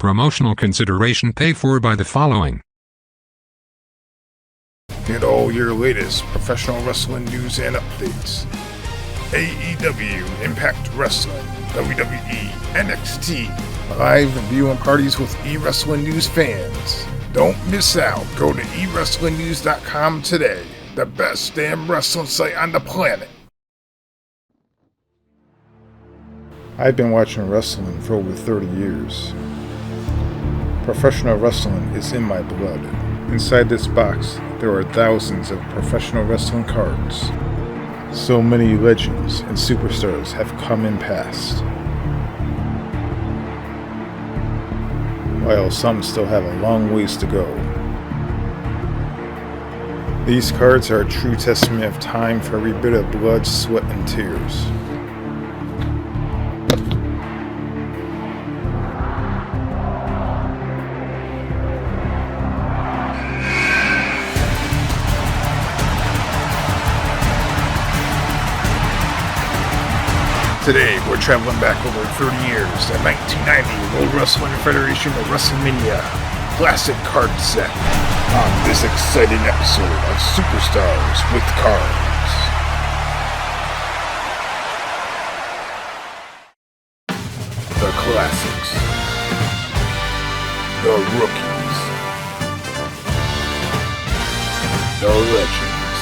Promotional consideration paid for by the following. Get all your latest professional wrestling news and updates. AEW, Impact Wrestling, WWE, NXT, live viewing parties with eWrestling News fans. Don't miss out. Go to eWrestlingNews.com today. The best damn wrestling site on the planet. I've been watching wrestling for over 30 years. Professional wrestling is in my blood. Inside this box, there are thousands of professional wrestling cards. So many legends and superstars have come and passed, while some still have a long ways to go. These cards are a true testament of time for every bit of blood, sweat, and tears. Today, we're traveling back over 30 years to 1990 World Wrestling Federation of WrestleMania Classic Card Set on this exciting episode of Superstars with Cards. The Classics, the Rookies, the Legends.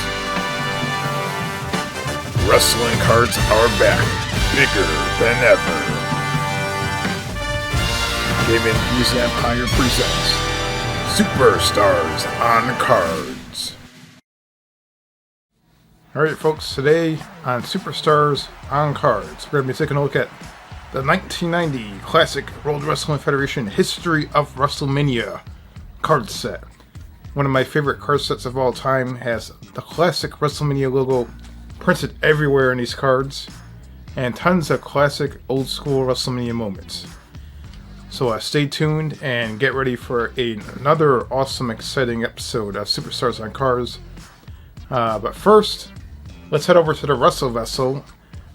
Wrestling cards are back. Bigger than ever. Gaming News Empire presents Superstars on Cards. Alright folks, today on Superstars on Cards, we're going to be taking a look at the 1990 Classic World Wrestling Federation History of WrestleMania card set. One of my favorite card sets of all time, has the classic WrestleMania logo printed everywhere in these cards, and tons of classic old school WrestleMania moments. So stay tuned and get ready for another awesome, exciting episode of Superstars on Cards. But first, let's head over to the WrestleVessel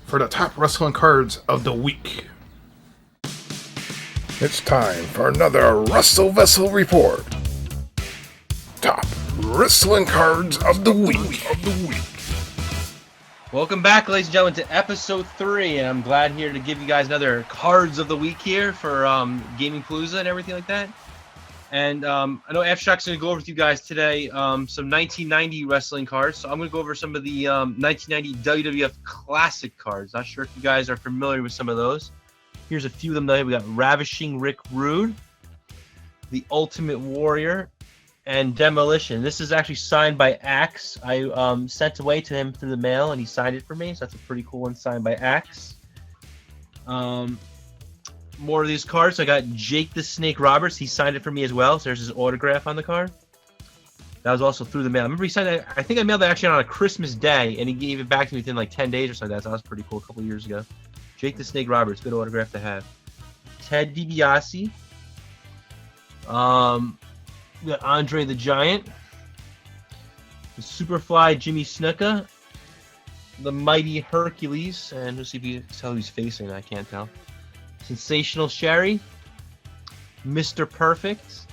for the top wrestling cards of the week. It's time for another WrestleVessel report. Top wrestling cards of the week. Welcome back, ladies and gentlemen, to episode 3, and I'm glad here to give you guys another cards of the week here for Gaming Palooza and everything like that. And I know Abstract's going to go over with you guys today some 1990 wrestling cards, so I'm going to go over some of the 1990 WWF Classic cards. Not sure if you guys are familiar with some of those. Here's a few of them though. We got Ravishing Rick Rude, The Ultimate Warrior, and Demolition. This is actually signed by Axe. I sent away to him through the mail, and he signed it for me. So that's a pretty cool one, signed by Axe. More of these cards. I got Jake the Snake Roberts. He signed it for me as well. So there's his autograph on the card. That was also through the mail. I remember he signed that. I think I mailed that actually on a Christmas day, and he gave it back to me within like 10 days or something like that. So that was pretty cool a couple years ago. Jake the Snake Roberts. Good autograph to have. Ted DiBiase. We got Andre the Giant, the Superfly Jimmy Snuka, the Mighty Hercules, and let's see if you can tell who he's facing. I can't tell. Sensational Sherry, Mr. Perfect,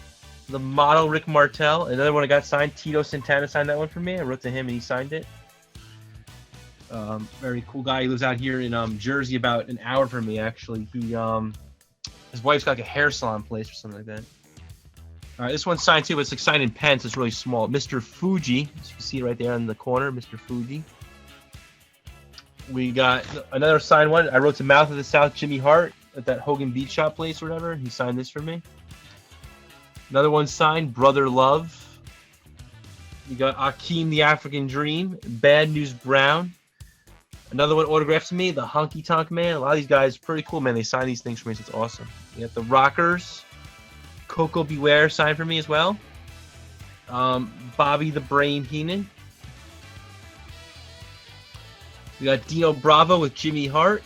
the Model Rick Martel. Another one I got signed. Tito Santana signed that one for me. I wrote to him and he signed it. Very cool guy. He lives out here in Jersey, about an hour from me actually. He his wife's got like a hair salon place or something like that. Alright, this one's signed too, but it's like signed in pen, so it's really small. Mr. Fuji, as you can see right there in the corner, Mr. Fuji. We got another signed one. I wrote to Mouth of the South Jimmy Hart at that Hogan Beach Shop place or whatever. He signed this for me. Another one signed, Brother Love. We got Akeem the African Dream, Bad News Brown. Another one autographed to me, the Honky Tonk Man. A lot of these guys are pretty cool, man. They sign these things for me, so it's awesome. We got the Rockers. Coco Beware signed for me as well. Bobby the Brain Heenan. We got Dino Bravo with Jimmy Hart.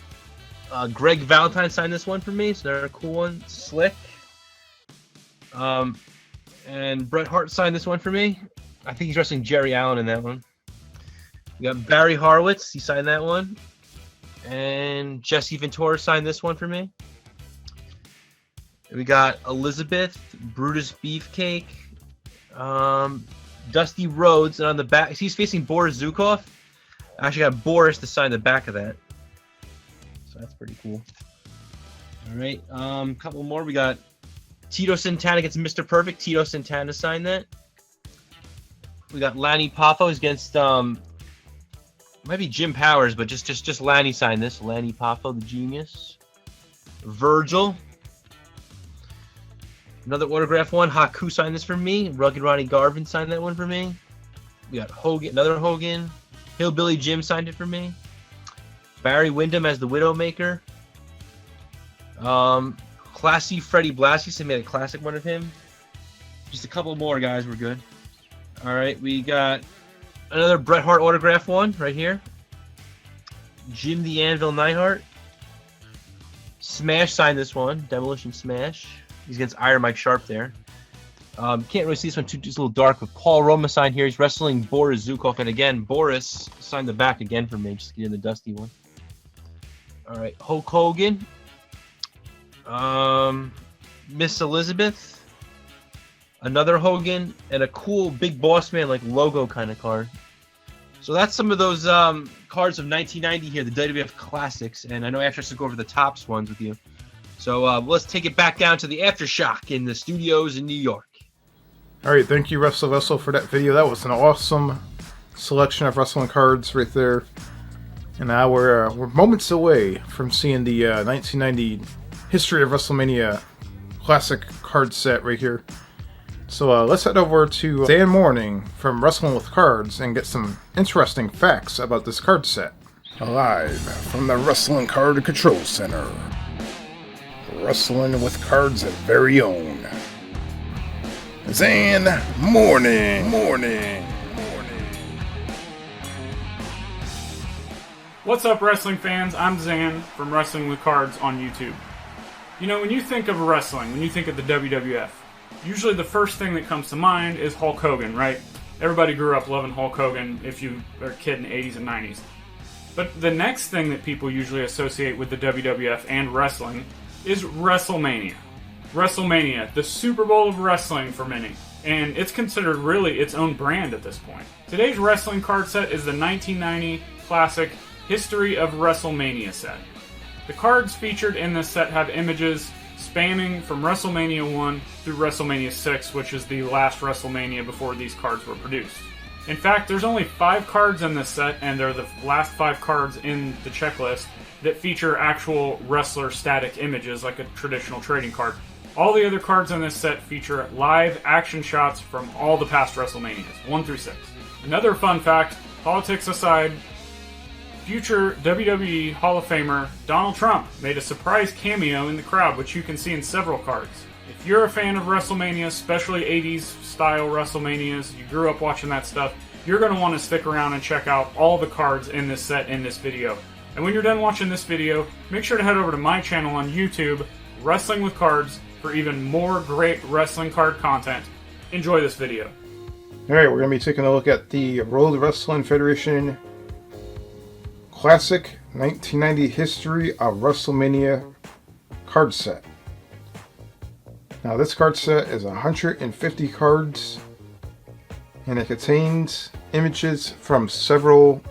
Greg Valentine signed this one for me, so they're a cool one. Slick. And Bret Hart signed this one for me. I think he's wrestling Jerry Allen in that one. We got Barry Horowitz. He signed that one. And Jesse Ventura signed this one for me. We got Elizabeth, Brutus Beefcake, Dusty Rhodes, and on the back, he's facing Boris Zukov. I actually got Boris to sign the back of that, so that's pretty cool. All right, couple more. We got Tito Santana against Mr. Perfect. Tito Santana signed that. We got Lanny Poffo against might be Jim Powers, but just Lanny signed this. Lanny Poffo, the genius. Virgil. Another autograph one. Haku signed this for me. Rugged Ronnie Garvin signed that one for me. We got Hogan, another Hogan. Hillbilly Jim signed it for me. Barry Windham as the Widowmaker. Classy Freddie Blassie made a classic one of him. Just a couple more, guys. We're good. All right, we got another Bret Hart autograph one right here. Jim the Anvil Neidhart. Smash signed this one. Demolition Smash. He's against Iron Mike Sharp there. Can't really see this one too, just a little dark, but Paul Roma signed here. He's wrestling Boris Zukov, and again, Boris signed the back again for me, just getting the dusty one. All right, Hulk Hogan. Miss Elizabeth. Another Hogan, and a cool Big Boss Man like logo kind of card. So that's some of those cards of 1990 here, the WWF Classics, and I know after I go over the tops ones with you. So let's take it back down to the Aftershock in the studios in New York. Alright, thank you WrestleVessel for that video. That was an awesome selection of wrestling cards right there. And now we're moments away from seeing the 1990 History of WrestleMania Classic card set right here. So let's head over to Dan Morning from Wrestling with Cards and get some interesting facts about this card set. Live from the Wrestling Card Control Center. Wrestling with Cards' very own Zan Morning. What's up, wrestling fans? I'm Zan from Wrestling with Cards on YouTube. You know, when you think of wrestling, when you think of the WWF, usually the first thing that comes to mind is Hulk Hogan, right? Everybody grew up loving Hulk Hogan if you are a kid in the 80s and 90s. But the next thing that people usually associate with the WWF and wrestling is WrestleMania. WrestleMania, the Super Bowl of wrestling for many, and it's considered really its own brand at this point. Today's wrestling card set is the 1990 classic History of WrestleMania set. The cards featured in this set have images spanning from WrestleMania 1 through WrestleMania 6, which is the last WrestleMania before these cards were produced. In fact, there's only 5 cards in this set, and they're the last 5 cards in the checklist that feature actual wrestler static images like a traditional trading card. All the other cards in this set feature live action shots from all the past WrestleManias, 1 through 6. Another fun fact, politics aside, future WWE Hall of Famer Donald Trump made a surprise cameo in the crowd, which you can see in several cards. If you're a fan of WrestleMania, especially 80s style WrestleManias, you grew up watching that stuff, you're going to want to stick around and check out all the cards in this set in this video. And when you're done watching this video, make sure to head over to my channel on YouTube, Wrestling with Cards, for even more great wrestling card content. Enjoy this video. Alright, we're going to be taking a look at the World Wrestling Federation Classic 1990 History of WrestleMania card set. Now this card set is 150 cards, and it contains images from several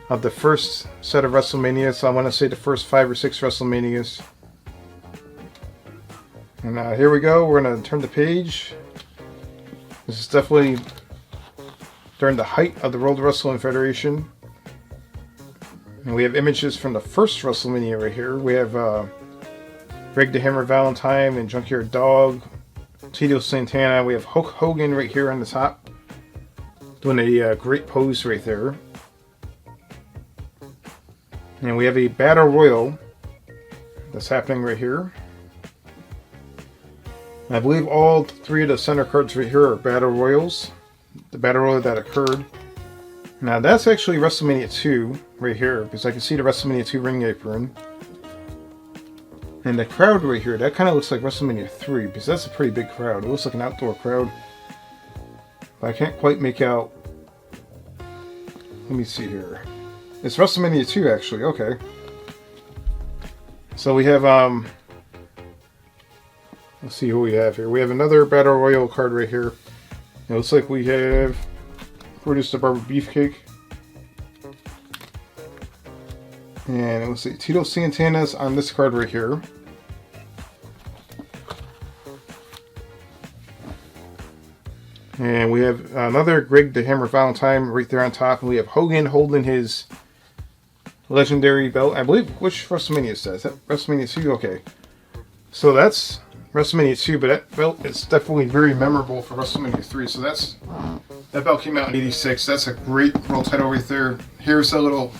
of the first set of WrestleManias. So I want to say the first 5 or 6 WrestleManias. And here we go. We're going to turn the page. This is definitely during the height of the World Wrestling Federation. And we have images from the first WrestleMania right here. We have Greg the Hammer Valentine and Junkyard Dog, Tito Santana. We have Hulk Hogan right here on the top, doing a great pose right there. And we have a Battle Royal that's happening right here. And I believe all 3 of the center cards right here are Battle Royals. The Battle Royal that occurred. Now that's actually WrestleMania 2 right here, because I can see the WrestleMania 2 ring apron. And the crowd right here, that kind of looks like WrestleMania 3, because that's a pretty big crowd. It looks like an outdoor crowd. But I can't quite make out. Let me see here. It's WrestleMania 2 actually, okay. So we have Let's see who we have here. We have another Battle Royal card right here. It looks like we have Brutus the Barber Beefcake. And let's see, Tito Santana's on this card right here. And we have another Greg the Hammer Valentine right there on top. And we have Hogan holding his legendary belt. I believe, which WrestleMania is that? Is that WrestleMania 2? Okay. So that's WrestleMania 2, but that belt is definitely very memorable for WrestleMania 3. So that belt came out in '86. That's a great world title right there. Here's a little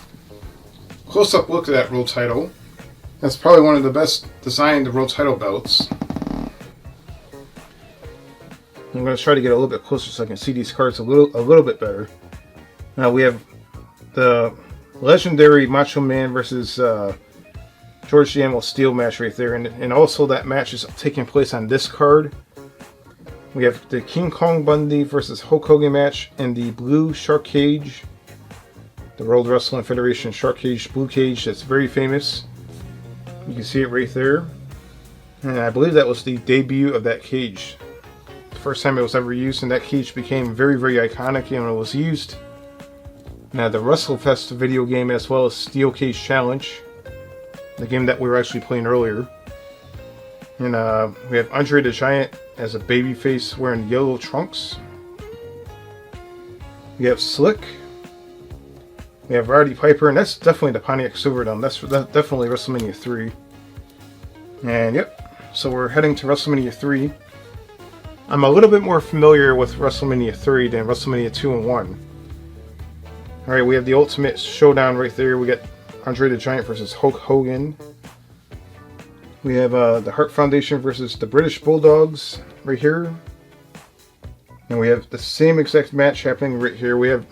close-up look at that world title. That's probably one of the best designed world title belts. I'm going to try to get a little bit closer so I can see these cards a little bit better. Now we have the legendary Macho Man versus George the Animal Steel match right there, and also that match is taking place on this card. We have the King Kong Bundy versus Hulk Hogan match in the blue shark cage, the World Wrestling Federation shark cage, blue cage. That's very famous. You can see it right there, and I believe that was the debut of that cage. First time it was ever used, and that cage became very, very iconic when it was used. Now the WrestleFest video game, as well as Steel Cage Challenge, the game that we were actually playing earlier. And we have Andre the Giant as a babyface wearing yellow trunks. We have Slick. We have Roddy Piper, and that's definitely the Pontiac Silverdome. That's definitely WrestleMania 3. And yep, so we're heading to WrestleMania 3. I'm a little bit more familiar with WrestleMania 3 than WrestleMania 2 and 1. Alright, we have the Ultimate Showdown right there. We got Andre the Giant versus Hulk Hogan. We have the Hart Foundation versus the British Bulldogs right here. And we have the same exact match happening right here. We have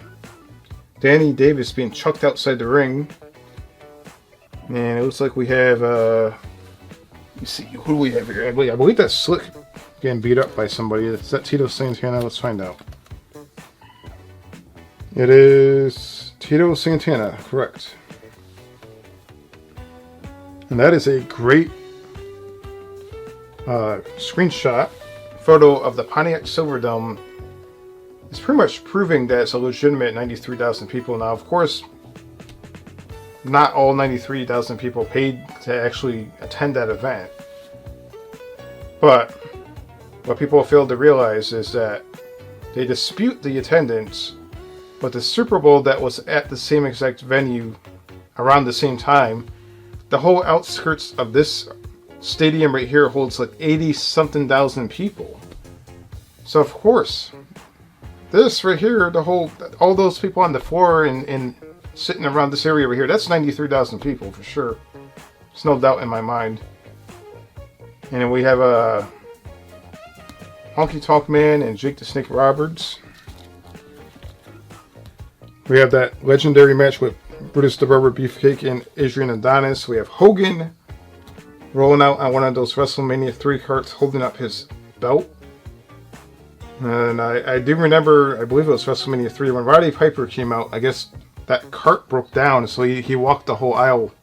Danny Davis being chucked outside the ring. And it looks like we have, let me see, who do we have here? I believe that's Slick getting beat up by somebody. Is that Tito Santana? Let's find out. It is Tito Santana, correct. And that is a great screenshot photo of the Pontiac Silverdome. It's pretty much proving that it's a legitimate 93,000 people. Now, of course, not all 93,000 people paid to actually attend that event. But what people fail to realize is that they dispute the attendance, but the Super Bowl that was at the same exact venue around the same time, the whole outskirts of this stadium right here holds like 80-something thousand people. So of course, this right here, all those people on the floor and sitting around this area right here, that's 93,000 people for sure. There's no doubt in my mind. And then we have Honky Tonk Man and Jake the Snake Roberts. We have that legendary match with Brutus the Barber Beefcake and Adrian Adonis. We have Hogan rolling out on one of those WrestleMania 3 carts, holding up his belt. And I do remember, I believe it was WrestleMania 3, when Roddy Piper came out, I guess that cart broke down, so he walked the whole aisle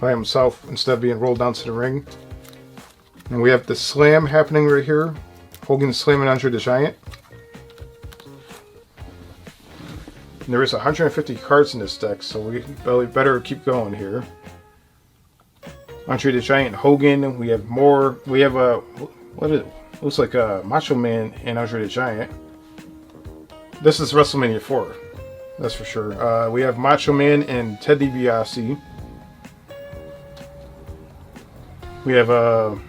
by himself instead of being rolled down to the ring. And we have the slam happening right here. Hogan slamming Andre the Giant. And there is 150 cards in this deck, so we better keep going here. Andre the Giant, Hogan. We have more. We have what is it? Looks like Macho Man and Andre the Giant. This is WrestleMania 4, that's for sure. We have Macho Man and Ted DiBiase. We have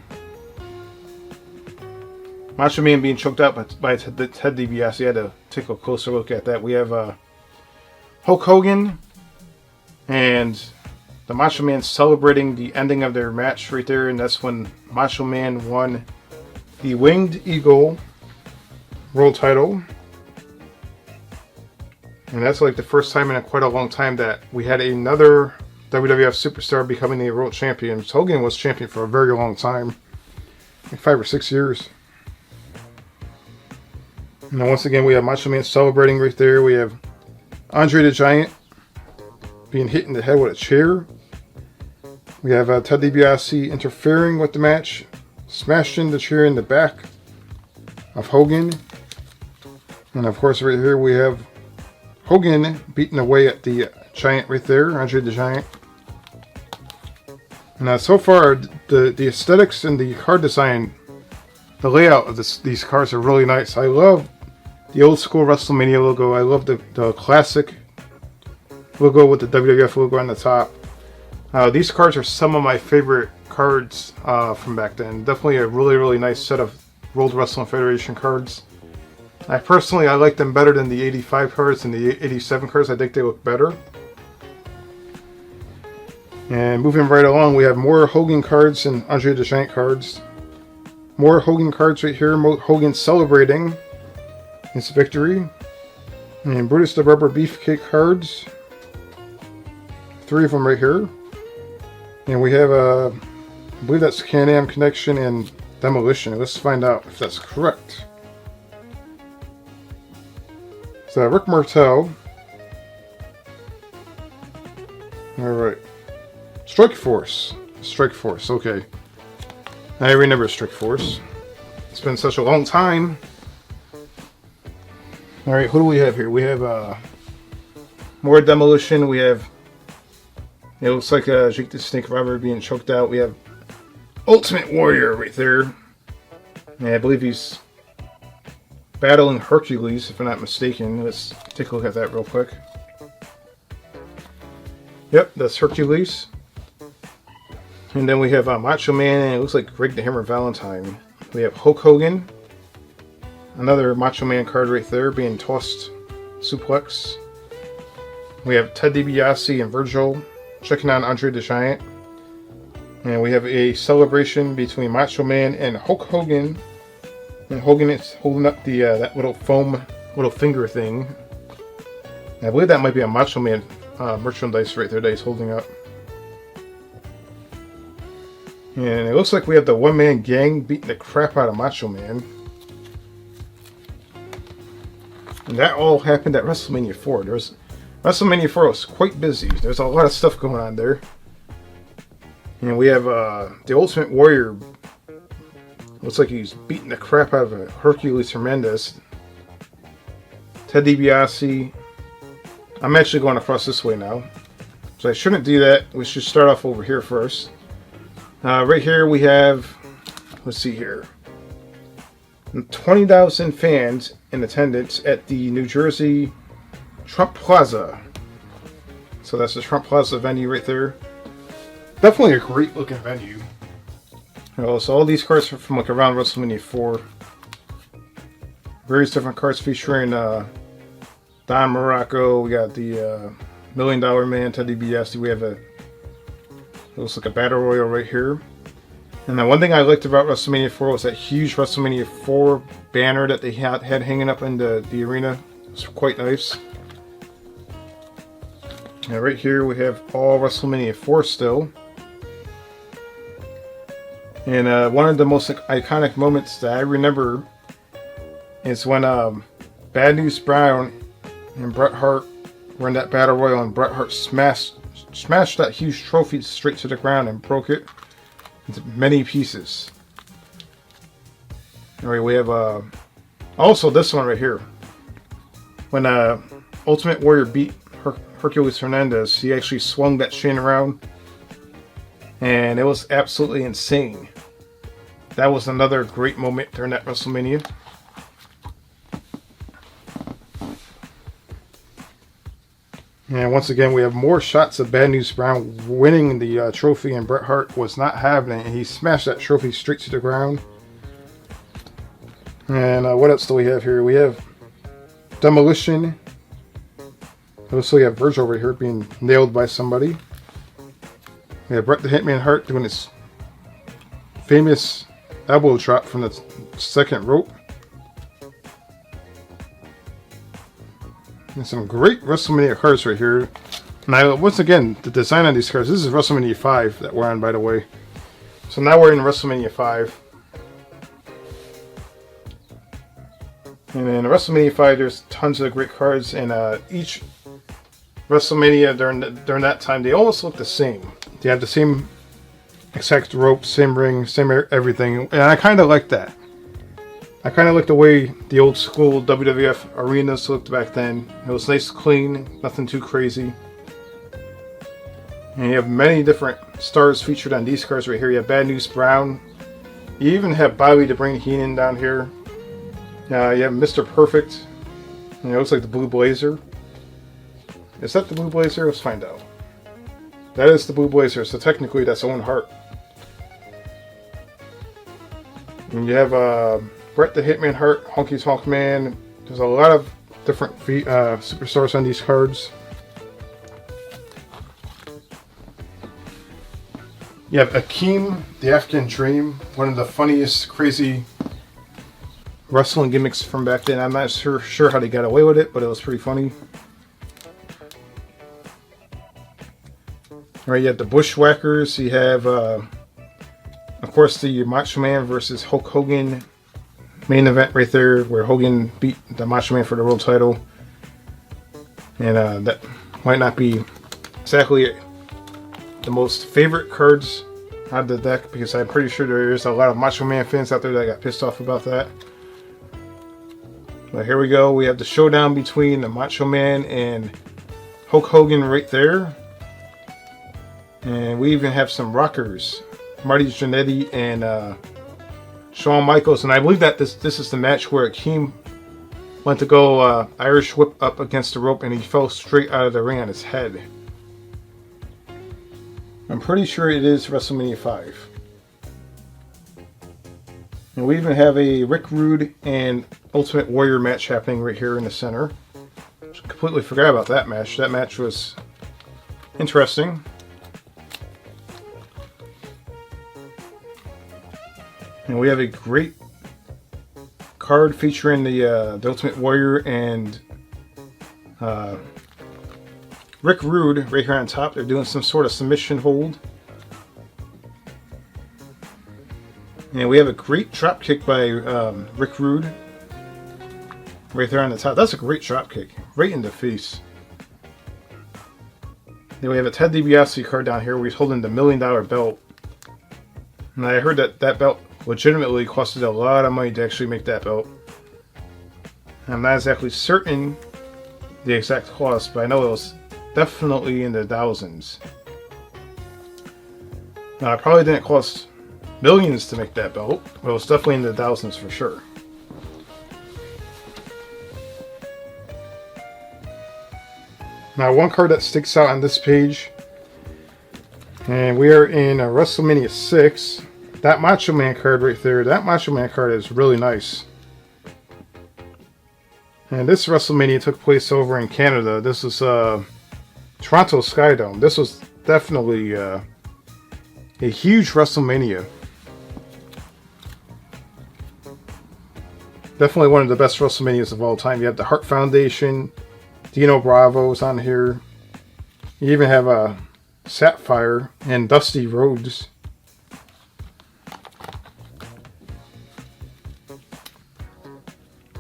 Macho Man being choked out by Ted DiBiase. I had to take a closer look at that. We have Hulk Hogan and the Macho Man celebrating the ending of their match right there, and that's when Macho Man won the Winged Eagle World Title. And that's like the first time in quite a long time that we had another WWF superstar becoming the world champion. Hogan was champion for a very long time, like 5 or 6 years. And then once again, we have Macho Man celebrating right there. We have Andre the Giant being hit in the head with a chair. We have Ted DiBiase interfering with the match, smashed in the chair in the back of Hogan. And of course right here we have Hogan beating away at the Giant right there, Andre the Giant. And so far, the aesthetics and the card design, the layout of these cards are really nice. I love the old school WrestleMania logo. I love the classic logo with the WWF logo on the top. These cards are some of my favorite cards from back then. Definitely a really, really nice set of World Wrestling Federation cards. I like them better than the 85 cards and the 87 cards. I think they look better. And moving right along, we have more Hogan cards and Andre the Giant cards. More Hogan cards right here. Hogan celebrating his victory. And Brutus the Rubber Beefcake cards. 3 of them right here. And we have, I believe that's Can-Am Connection and Demolition. Let's find out if that's correct. So Rick Martel. Alright. Strike Force. Okay. I remember Strike Force. It's been such a long time. Alright, who do we have here? We have more Demolition. We have, it looks like Jake the Snake Robber being choked out. We have Ultimate Warrior right there. And I believe he's battling Hercules, if I'm not mistaken. Let's take a look at that real quick. Yep, that's Hercules. And then we have Macho Man, and it looks like Greg the Hammer Valentine. We have Hulk Hogan. Another Macho Man card right there, being tossed suplex. We have Ted DiBiase and Virgil checking on Andre the Giant. And we have a celebration between Macho Man and Hulk Hogan. And Hogan is holding up the that little foam, little finger thing. And I believe that might be a Macho Man merchandise right there that he's holding up. And it looks like we have the one-man gang beating the crap out of Macho Man. And that all happened at WrestleMania 4. WrestleMania 4 was quite busy. There's a lot of stuff going on there. And we have the Ultimate Warrior. Looks like he's beating the crap out of Hercules Hernandez. Ted DiBiase. I'm actually going across this way now. So I shouldn't do that. We should start off over here first. Right here we have, let's see here, 20,000 fans in attendance at the New Jersey Trump Plaza. So that's the Trump Plaza venue right there. Definitely a great looking venue. So all these cards are from like around WrestleMania 4. Various different cards featuring Don Morocco. We got the $1 Million Man, Ted DiBiase. We have it looks like a Battle Royal right here. And the one thing I liked about WrestleMania 4 was that huge WrestleMania 4 banner that they had hanging up in the arena. It's quite nice. And right here we have all WrestleMania 4 still. And one of the most iconic moments that I remember is when Bad News Brown and Bret Hart were in that Battle Royal, and Bret Hart smashed that huge trophy straight to the ground and broke it into many pieces. Alright, we have also this one right here. When Ultimate Warrior beat Hercules Hernandez, he actually swung that chain around, and it was absolutely insane. That was another great moment during that WrestleMania. And once again, we have more shots of Bad News Brown winning the trophy, and Bret Hart was not having it, and he smashed that trophy straight to the ground. And what else do we have here? We have Demolition. Also, we have Virgil right here being nailed by somebody. We have Bret the Hitman Hart doing his famous elbow drop from the second rope. And some great WrestleMania cards right here. Now, once again, the design on these cards, this is WrestleMania 5 that we're on, by the way. So now we're in WrestleMania 5. And in WrestleMania 5, there's tons of great cards, and each WrestleMania during that time, they almost look the same. They have the same exact rope, same ring, same everything. And I kind of like that. I kind of like the way the old school WWF arenas looked back then. It was nice, clean, nothing too crazy. And you have many different stars featured on these cards right here. You have Bad News Brown. You even have Bobby the Brain Heenan down here. You have Mr. Perfect. It looks like the Blue Blazer. Is that the Blue Blazer? Let's find out. That is the Blue Blazer, so technically that's Owen Hart. And you have Bret the Hitman Hart, Honky Tonk Man. There's a lot of different superstars on these cards. You have Akeem, the African Dream, one of the funniest, crazy wrestling gimmicks from back then. I'm not sure how they got away with it, but it was pretty funny. Alright, you have the Bushwhackers. You have, of course, the Macho Man versus Hulk Hogan main event right there, where Hogan beat the Macho Man for the world title. And that might not be exactly the most favorite cards out of the deck, because I'm pretty sure there's a lot of Macho Man fans out there that got pissed off about that. But here we go. We have the showdown between the Macho Man and Hulk Hogan right there. And we even have some rockers. Marty Jannetty and Shawn Michaels. And I believe that this is the match where Akeem went to go Irish whip up against the rope and he fell straight out of the ring on his head. I'm pretty sure it is WrestleMania 5. And we even have a Rick Rude and Ultimate Warrior match happening right here in the center. Just completely forgot about that match. That match was interesting. And we have a great card featuring the Ultimate Warrior and Rick Rude right here on top. They're doing some sort of submission hold. And we have a great drop kick by Rick Rude right there on the top. That's a great drop kick, right in the face. Then we have a Ted DiBiase card down here where he's holding the $1 million belt. And I heard that belt legitimately costed a lot of money to actually make that belt. I'm not exactly certain the exact cost, but I know it was definitely in the thousands. Now, it probably didn't cost millions to make that belt, but it was definitely in the thousands for sure. Now, one card that sticks out on this page, and we are in WrestleMania 6. That Macho Man card right there, that Macho Man card is really nice. And this WrestleMania took place over in Canada. This was Toronto Skydome. This was definitely a huge WrestleMania. Definitely one of the best WrestleManias of all time. You have the Hart Foundation, Dino Bravo's on here. You even have a Sapphire and Dusty Rhodes.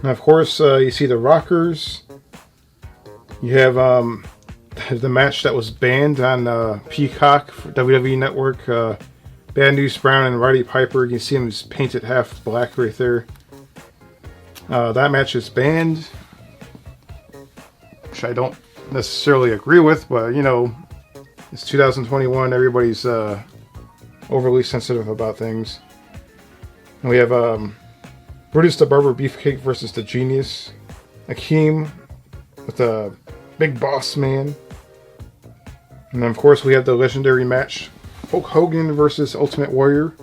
And of course, you see the Rockers. You have the match that was banned on Peacock for WWE Network. Bad News Brown and Roddy Piper. You can see him just painted half black right there. That match is banned, which I don't necessarily agree with, but you know, it's 2021. Everybody's overly sensitive about things. And we have Brutus the Barber Beefcake versus the Genius. Akeem with the Big Boss Man. And then of course we have the legendary match, Hulk Hogan versus Ultimate Warrior.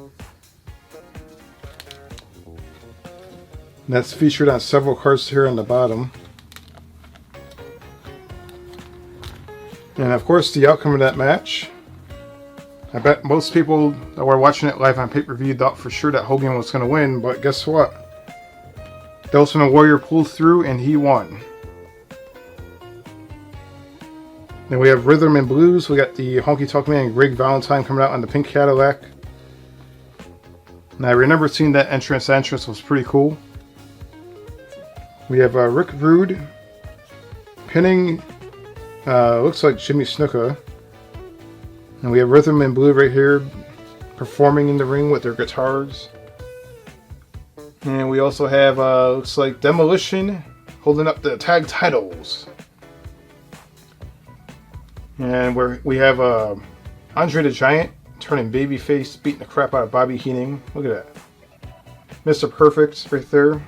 And that's featured on several cards here on the bottom. And of course the outcome of that match, I bet most people that were watching it live on pay-per-view thought for sure that Hogan was going to win, but guess what? The Ultimate Warrior pulled through and he won. Then we have Rhythm and Blues. We got the Honky Tonk Man and Greg Valentine coming out on the pink Cadillac. And I remember seeing that entrance. The entrance was pretty cool. We have Rick Rude pinning, looks like Jimmy Snuka. And we have Rhythm and Blue right here performing in the ring with their guitars. And we also have, looks like Demolition holding up the tag titles. And we have Andre the Giant turning babyface, beating the crap out of Bobby Heenan. Look at that. Mr. Perfect right there.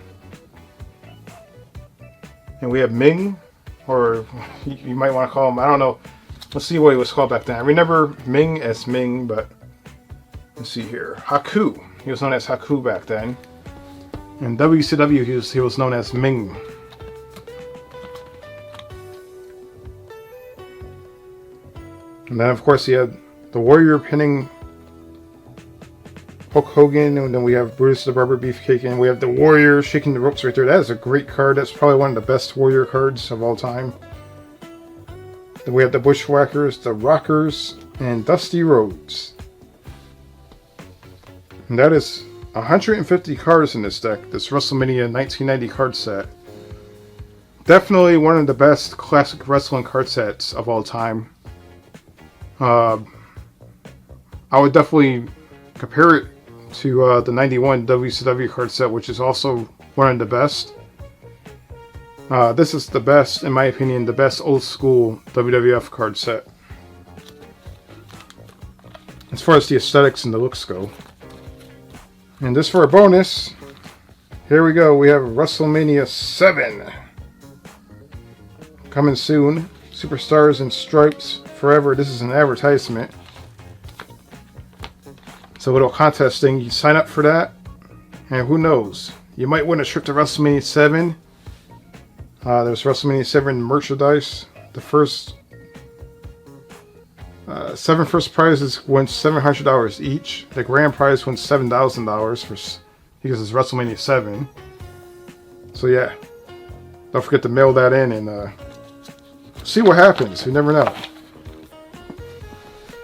And we have Ming, or you might want to call him, I don't know. Let's see what he was called back then. I remember Ming as Ming, but let's see here. Haku. He was known as Haku back then. In WCW, he was known as Ming. And then, of course, he had the Warrior pinning Hulk Hogan, and then we have Brutus the Barber Beefcake, and we have the Warrior shaking the ropes right there. That is a great card. That's probably one of the best Warrior cards of all time. Then we have the Bushwhackers, the Rockers, and Dusty Rhodes. And that is 150 cards in this deck, this WrestleMania 1990 card set. Definitely one of the best classic wrestling card sets of all time. I would definitely compare it to the 91 WCW card set, which is also one of the best. This is the best, in my opinion, the best old school WWF card set. As far as the aesthetics and the looks go. And just for a bonus, here we go. We have WrestleMania 7. Coming soon. Superstars and Stripes Forever. This is an advertisement. It's a little contest thing. You sign up for that, and who knows? You might win a trip to WrestleMania 7. There's WrestleMania 7 merchandise. The first 7 first prizes win $700 each. The grand prize wins $7,000 because it's WrestleMania 7. So yeah, don't forget to mail that in and see what happens. You never know.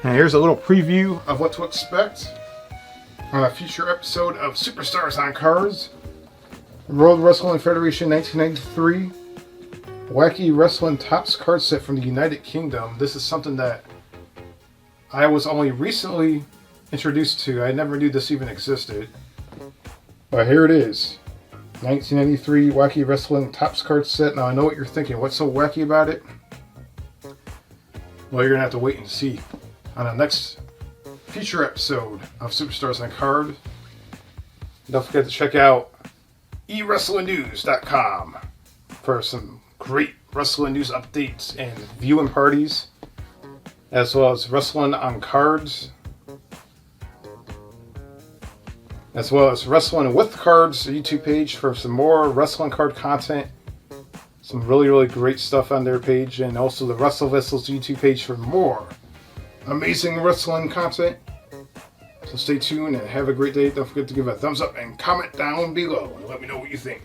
And here's a little preview of what to expect on a future episode of Superstars on Cards. World Wrestling Federation 1993 Wacky Wrestling Topps card set from the United Kingdom. This is something that I was only recently introduced to. I never knew this even existed. But here it is. 1993 Wacky Wrestling Topps card set. Now I know what you're thinking. What's so wacky about it? Well, you're going to have to wait and see on the next future episode of Superstars on Card. Don't forget to check out eWrestlingNews.com for some great wrestling news updates and viewing parties, as well as Wrestling on Cards, as well as Wrestling with Cards YouTube page for some more wrestling card content. Some really, really great stuff on their page, and also the WrestleVessels YouTube page for more amazing wrestling content. So stay tuned and have a great day. Don't forget to give a thumbs up and comment down below and let me know what you think.